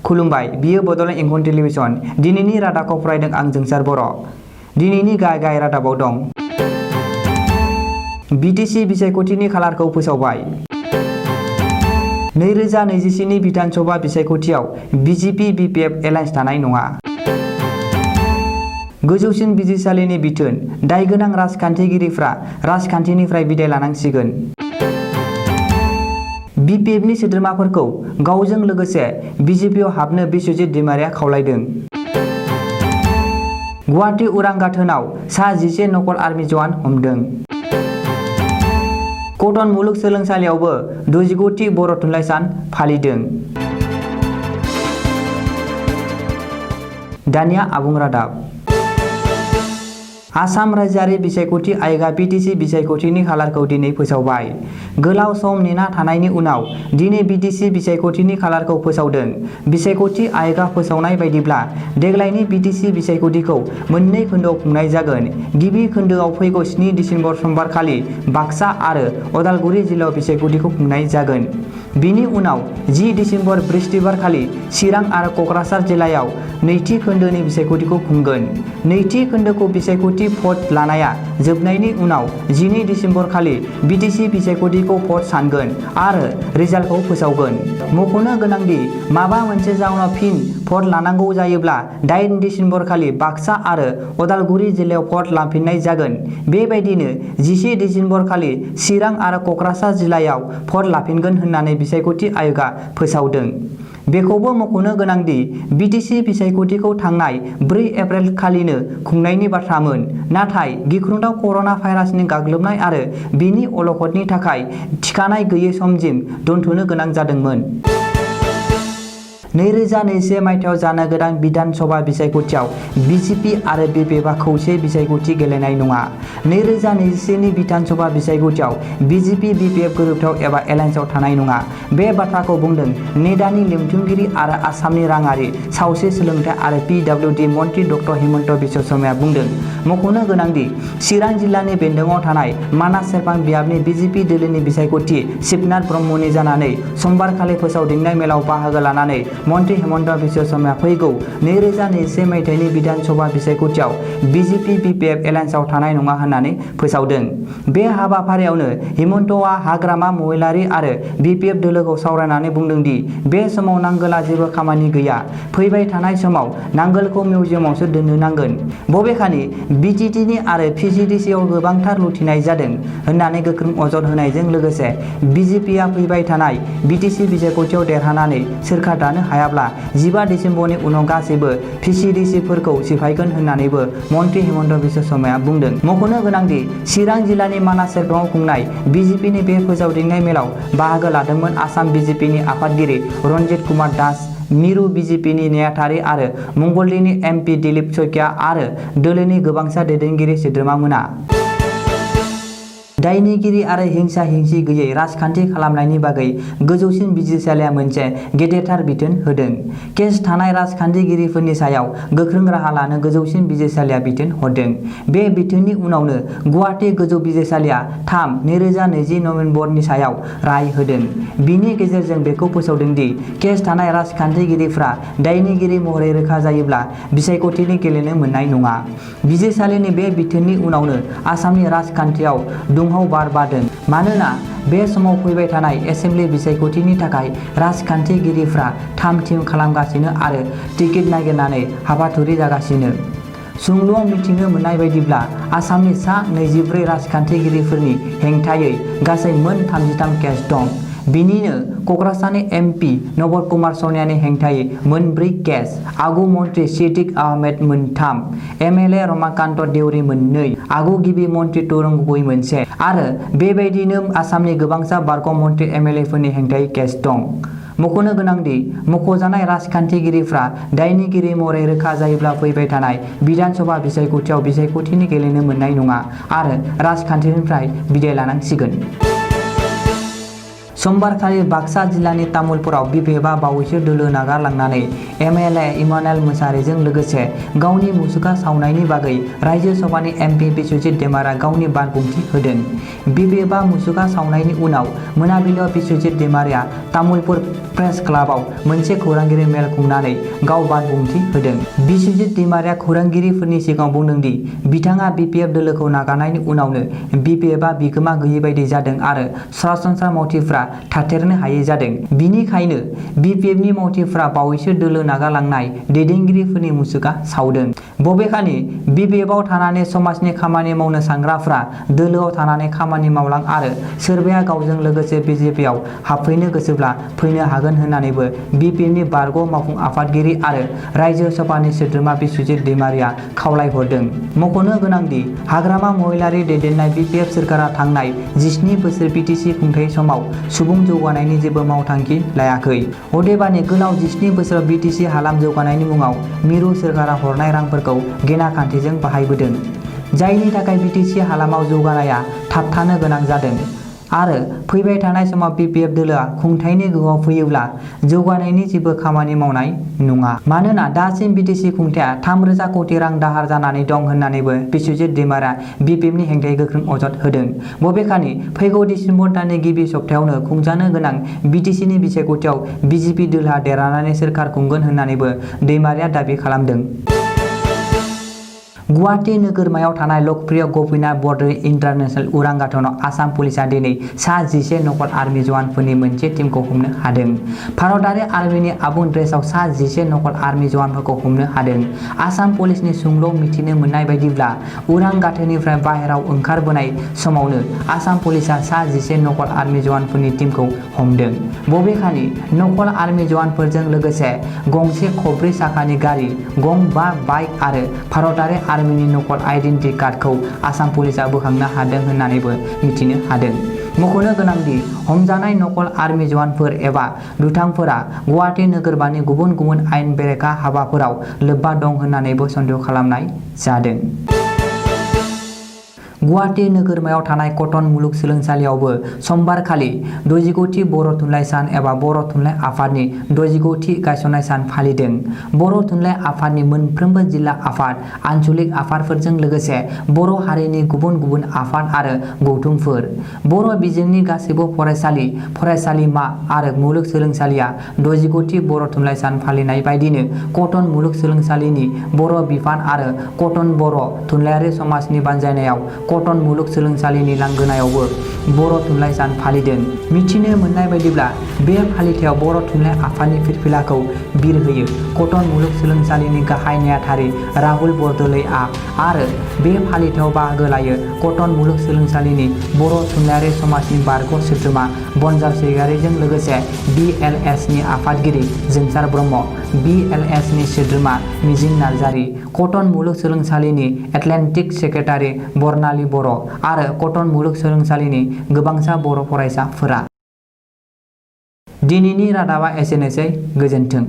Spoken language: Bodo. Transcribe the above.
खुलुमबाय, बियो बड'लेण्ड इंखं टेलिभिजन। दिनैनि रादाबखौ फरायदों आं जोंसार बर'। दिनैनि गाहाय रादाबाव दं। बिटिसि बिसायख'थिनि खालारखौ फोसावबाय। 2027 बिधान सभा बिसायख'थियाव बिजेपि बिपिएफ एलायन्स थानाय नङा। गोजौसिन बिजिरसालिनि बिथोन, दायगोनां राजखान्थिगिरिफ्रा राजखान्थिनिफ्राय बिदाय लानांसिगोन। बिपिएफनि सोद्रोमाफोरखौ गावजों लोगोसे बिजेपिआव हाबनो बिस्वजित दैमारिया खावलायदों। गुवाहाटी उरां गाथोनाव सा 11 नकल आर्मि जवान हमदों। कटन मुलुगसोलोंसालियावबो 69थि बर' थुनलाइ सान फालिदों। दानिया आबुं रादाब। आसाम रायजोआरि बिसायख'थि आय'गआ बिटिसि बिसायख'थिनि खालारखौ दिनै फोसावबाय। गोलाव सम नेना थानायनि उनाव दिनै बिटिसि बिसायख'थिनि खालारखौ फोसावदों। बिसायख'थि आय'गआ फोसावनाय बायदिब्ला देग्लायनि बिटिसि बिसायख'थिखौ मोननै खोन्दोआव खुंनाय जागोन। गिबि खोन्दोआव फैगौ 7 दिसेम्बर समबारखालि बाक्सा आरो उदालगुरि जिल्लायाव बिसायख'थिखौ खुंनाय जागोन। बिनि उनाव 10 दिसेम्बर बृहस्पतिबारखालि चिरां आरो क'क्राझार जिल्लायाव नैथि खोन्दोनि बिसायख'थिखौ खुंगोन। नैथि खोन्दोखौ बिसायख'थि भट लानाया जोबनायनि उनाव 12 दिसेम्बर खालि बिटिसि बिसायख'थिखौ भट सानगोन आरो रिजाल्टखौ फोसावगोन। मख'नो गोनांदि माबा मोनसे जाउनाव फिन भट लानांगौ जायोब्ला 8 दिसेम्बर खालि बाक्सा आरो उदालगुरि जिल्लायाव भट लाफिननाय जागोन। बेबायदिनो 11 दिसेम्बर खालि चिरां आरो क'क्राझार जिल्लायाव भट लाफिनगोन होननानै बिसायख'थि आय'गआ फोसावदों। बेखौबो मख'नो गोनांदि बिटिसि बिसायख'थिखौ थांनाय 4 एप्रिल खालिनो खुंनायनि बाथ्रामोन। नाथाय गिख्रंथाव कर'ना भाइरासनि गाग्लोबनाय आरो बिनि अलखदनि थाखाय थिखानाय गैयै समसिम दोनथ'नो गोनां जादोंमोन। 2021 मायथाइयाव जानो गोनां बिधान सभा बिसायख'थियाव बिजेपि आरो बिपिएफआ खौसे बिसायख'थि गेलेनाय नङा। 2021 नि बिधान सभा बिसायख'थियाव बिजेपि बिपिएफ गोरोबथाव एबा एलायन्सआव थानाय नङा। बे बाथ्राखौ बुंदों नेडानि लिमथुमगिरि आरो आसामनि राङारि, सावस्रि, सोलोंथाइ आरो पिडब्लिउडि मन्थ्रि ड हिमन्त बिश्व शर्माया बुंदों। मख'नो गोनांदि चिरां जिल्लानि बेन्दोङाव थानाय मानास सेरफां बियाबनि बिजेपि दोलोनि बिसायख'थि शिबनाथ ब्रह्मनि जानानै समबारखालि फोसावदिंनाय मेलाव बाहागो लानानै मन्थ्रि हिमन्त बिश्व शर्माया फैगौ 2021 मायथाइनि बिधान सभा बिसायख'थियाव बिजेपि बिपिएफ एलायन्सआव थानाय नङा होननानै फोसावदों। बे हाबाफारियावनो हिमन्तआ हाग्रामा महिलारी आरो बिपिएफ दोलोखौ सावरायनानै बुंदोंदि बे समाव नांगोलआ जेबो खामानि गैया। फैबाय थानाय समाव नांगोलखौ मिउजियामावसो दोननो नांगोन। बबेखानि बिटिटिनि आरो पिसिडिसिआव गोबांथार लुथिनाय जादों होननानै गोख्रों अजद होनायजों लोगोसे बिजेपिआ फैबाय थानाय बिटिसि बिसायख'थियाव देरहानानै सोरखार दानो हायाब्ला 15 दिसेम्बरनि उनाव गासैबो पिसिडिसिफोरखौ सिफायगोन होननानैबो मन्थ्रि हिमन्त बिश्व शर्माया बुंदों। मख'नो गोनांदि चिरां जिल्लानि मानास सेरफाङाव खुंनाय बिजेपिनि बे फोसावदिंनाय मेलाव बाहागो लादोंमोन आसाम बिजेपिनि आफादगिरि रन्जित कुमार दास, मिरु बिजेपिनि नेहाथारि आरो मंगलदैनि एमपि दिलीप सैकिया आरो दोलोनि गोबांसा दैदेनगिरि सोद्रोमामोना। दायनिगिरि आरो हिंसा-हिंसि गैयै राजखान्थि खालामनायनि बागै गोजौसिन बिजिरसालिया मोनसे गेदेरथार बिथोन होदों। केस थानाय राजखान्थिगिरिफोरनि सायाव गोख्रों राहा लानो गोजौसिन बिजिरसालिया बिथोन हरदों। बे बिथोननि उनावनो गुवाहाटी गोजौ बिजिरसालिया 3/2020 नबेम्बरनि सायाव राय होदों। बिनि गेजेरजों बेखौ फोसावदोंदि केस थानाय राजखान्थिगिरिफ्रा दायनिगिरि महरै रोखा जायोब्ला बिसायख'थिनि गेलेनो मोननाय नङा। बिजिरसालिनि बे बिथोननि उनावनो आसामनि राजखान्थियाव दुंहाव बार बारदों। मानोना बे समाव फैबाय थानाय एसेम्बलि बिसायख'थिनि थाखाय राजखान्थिगिरिफ्रा थाम-थिम खालामगासिनो आरो टिकेट नागिरनानै हाबाथुरि जागासिनो। सुंलुआव मिथिनो मोननाय बायदिब्ला आसामनि सा 24 राजखान्थिगिरिफोरनि हेंथायै गासै मोन 33 केस दं। बिनिनो क'क्राझारनि एमपि नबल कुमार सनियानि हेंथायै मोन 4 केस, आगु मन्थ्रि सिद्दिक आहमेद मोन 3, एमएलए रमाकान्त देउरि मोन 2, आगु गिबि मन्थ्रि तरुण गगৈ मोनसे आरो बेबायदिनो आसामनि गोबांसा बारग' मन्थ्रि एमएलएफोरनि हेंथायै केस दं। मख'नो गोनांदि मख'जानाय राजखान्थिगिरिफ्रा दायनिगिरि महरै रोखा जायोब्ला फैबाय थानाय बिधान सभा बिसायख'थियाव बिसायख'थिनि गेलेनो मोननाय नङा आरो राजखान्थिनिफ्राय बिदाय लानांसिगोन। समबारखालि बाक्सा जिल्लानि तामुलपुराव बिपिएफआ बावैसो दोलो नागारलांनानै एमएलए इमानुएल मोसाहारिजों लोगोसे गावनि मुसुखा सावनायनि बागै रायजो सभानि एमपि बिस्वजित दैमारिया गावनि बानबुंथि होदों। बिपिएफआ मुसुखा सावनायनि उनाव मोनाबिलियाव बिस्वजित दैमारिया तामुलपुर प्रेस क्लाबाव मोनसे खौरांगिरि मेल खुंनानै गाव बानबुंथि होदों। बिस्वजित दैमारिया खौरांगिरिफोरनि सिगाङाव बुंदों दि बिथाङा बिपिएफ दोलोखौ नागारनायनि उनावनो बिपिएफआ बिगोमा गैयै बायदि जादों आरो सरासनस्रा मावथिफ्रा थाथेरनो हायै जादों। बिनिखायनो बिपिएफनि मावथिफ्रा बावैसो दोलो नागारलांनाय दैदेनगिरिफोरनि मुसुखा सावदों। बबेखानि बिपिएफआव थानानै समाजनि खामानि मावनो सानग्राफ्रा दोलोआव थानानै खामानि मावलां आरो सोरबाया गावजों लोगोसे बिजेपिआव हाबफैनो गोसोब्ला फैनो हागोन होननानैबो बिपिएफनि बारग' मावफुं आफादगिरि आरो रायजो सभानि सोद्रोमा बिस्वजित दैमारिया खावलायहरदों। मख'नो गोनांदि हाग्रामा महिलारि दैदेननाय बिपिएफ सोरखारा थांनाय 17 बोसोर बिटिसि खुंथाय समाव सुबुं जौगानायनि जेबो मावथांखि लायाखै। अदेबानि गोलाव 17 बोसोराव बिटिसि हालाम जौगानायनि मुङाव मिरु सोरखारा हरनाय रांफोरखौ गेना खान्थिजों बाहायबोदों। जायनि थाखाय बिटिसि हालामाव जौगानाया थाबथानो गोनां जादों आरो फैबाय थानाय समाव बिपिएफ दोलोआ खुंथायनि गोहोआव फैयोब्ला जौगानायनि जेबो खामानि मावनाय नङा। मानोना दासिम बिटिसि खुंथाया 3,000 कोटि रां दाहार जानानै दं होननानैबो बिस्वजित दैमारिया बिपिएफनि हेंथायै गोख्रों अजद होदों। बबेखानि फैगौ डिसेम्बर दाननि गिबि सप्तायावनो खुंजानो गोनां बिटिसिनि बिसायख'थियाव बिजेपि दोलोआ देरहानानै सोरखार खुंगोन होननानैबो दैमारिया दाबि खालामदों। गुवाहाटी नोगोरमायाव थानाय लकप्रिय गपिनाथ बरदলৈ इन्टारनेशनेल उरां गाथोनाव आसाम पुलिसआ दिनै सा 11 नकल आर्मी जवानफोरनि मोनसे टीमखौ हमनो हादों। भारतारि आर्मीनि आबुं ड्रेसआव सा 11 नकल आर्मी जवानफोरखौ हमनो हादों। आसाम पुलिसनि सुंद' मिथिनो मोननाय बायदिब्ला उरां गाथोननिफ्राय बाहेराव ओंखारबोनाय समावनो आसाम पुलिसआ सा 11 नकल आर्मी जवानफोरनि टीमखौ हमदों। बबेखानि नकल आर्मी जवानफोरजों लोगोसे गंसे खब्रै साखानि गारि, गं 5 बाइक आरो भारतारि आर्मीनि नकल आइडेन्टिटि कार्डखौ आसाम पुलिसआ बोखांनो हादों होननानैबो मिथिनो हादों। मख'नो गोनांदि हमजानाय नकल आर्मी जवानफोर एबा दुथांफोरा गुवाहाटी नोगोरमानि गुबुन गुबुन आयेन बेरेखा हाबाफोराव लोब्बा दं होननानैबो सन्देह खालामनाय जादों। गुवाहाटी नोगोरमायाव थानाय कटन मुलुगसोलोंसालियावबो समबारखालि 69थि बर' थुनलाइ सान एबा बर' थुनलाइ आफादनि 69थि गायसननाय सान फालिदों। बर' थुनलाइ आफादनि मोनफ्रोमबो जिल्ला आफाद, आन्सलिक आफादफोरजों लोगोसे बर' हारिनि गुबुन गुबुन आफाद आरो गौथुमफोर, बर' बिजोंनि गासैबो फरायसालि, फरायसालिमा आरो मुलुगसोलोंसालिया 69थि बर' थुनलाइ सान फालिनाय बायदिनो कटन मुलुगसोलोंसालिनि बर' बिफान आरो कटन बर' थुनलाइयारि समाजनि बानजायनायाव कटन मुलुगसोलोंसालिनि लांगोनायावबो बर' थुनलाइ सान फालिदों। मिथिनो मोननाय बायदिब्ला बे फालिथायाव बर' थुनलाइ आफादनि फिरफिलाखौ बिरहोयो कटन मुलुगसोलोंसालिनि गाहाय नेहाथारि राहुल बरदलैआ आरो बे फालिथायाव बाहागो लायो कटन मुलुगसोलोंसालिनि बर' थुनलाइयारि समाजनि बारग' सोद्रोमा बनजार स्वरगयारीजों लोगोसे BLSनि आफादगिरि जोंसार ब्रह्म, BLSनि सोद्रोमा मिजिं नार्जारी, कटन मुलुगसोलोंसालिनि एथलेटिक्स सेक्रेटारि बर्नाली बर' आरो कटन मुलुगसोलोंसालिनि गोबांसा बर' फरायसाफोरा। दिनैनि रादाबा एसेनोसै, गोजोन्थों।